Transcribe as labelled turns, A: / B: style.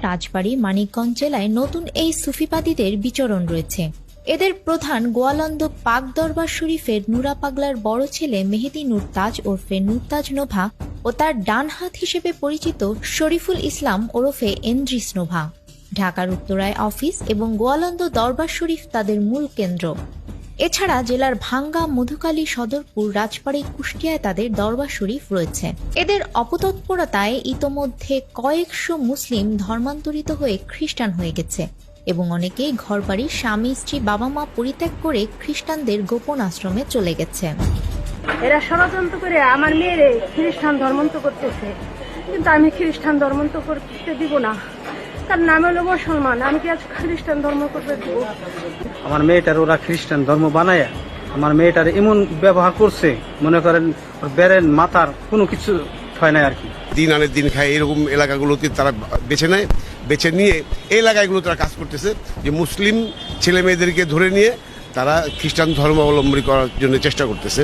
A: রাজবাড়ী মানিকগঞ্জ জেলায় নতুন এই সুফিবাদীদের বিচরণ রয়েছে। এদের প্রধান গোয়ালন্দ পাক দরবার শরীফের নুরা পাগলার বড় ছেলে মেহেদী নূর তাজ ওরফে নূরতাজ নোভা ও তার ডান হাত হিসেবে পরিচিত শরীফুল ইসলাম ওরফে এন্দ্রিস নোভা। ঢাকার উত্তরায় অফিস এবং গোয়ালন্দ দরবার শরীফ তাদের মূল কেন্দ্র। এছাড়া জেলার ভাঙ্গা, মধুখালী, সদরপুর, রাজবাড়ী, কুষ্টিয়ায় তাদের দরবার শরীফ রয়েছে। এদের অপতৎপরতায় ইতোমধ্যে কয়েকশো মুসলিম ধর্মান্তরিত হয়ে খ্রিস্টান হয়ে গেছে এবং অনেকেই ঘরবাড়ি, স্বামী, স্ত্রী, বাবা মা পরিত্যাগ করে খ্রিস্টানদের গোপন আশ্রমে চলে গেছে।
B: এরা ষড়যন্ত্র করে আমার মেয়ের খ্রিস্টান ধর্মান্ত করতেছে, কিন্তু আমি খ্রিস্টান ধর্মান্ত করতে দিব না। তার নাম হলো মুসলমান, আমি কি আজ খ্রিস্টান ধর্ম করতে দিব?
C: আমার মেয়েটার ওরা খ্রিস্টান ধর্ম বানায় আমার মেয়েটার এমন ব্যবহার করছে, মনে করেন বেরেন মাথার কোনো কিছু হয় না আর কি।
D: দিন আনে দিন খায় এরকম এলাকাগুলোতে তারা বেছে নেয়, বেছে নিয়ে এই এলাকাগুলো তারা কাজ করতেছে যে মুসলিম ছেলে মেয়েদেরকে ধরে নিয়ে তারা খ্রিস্টান ধর্মাবলম্বী করার জন্য চেষ্টা করতেছে।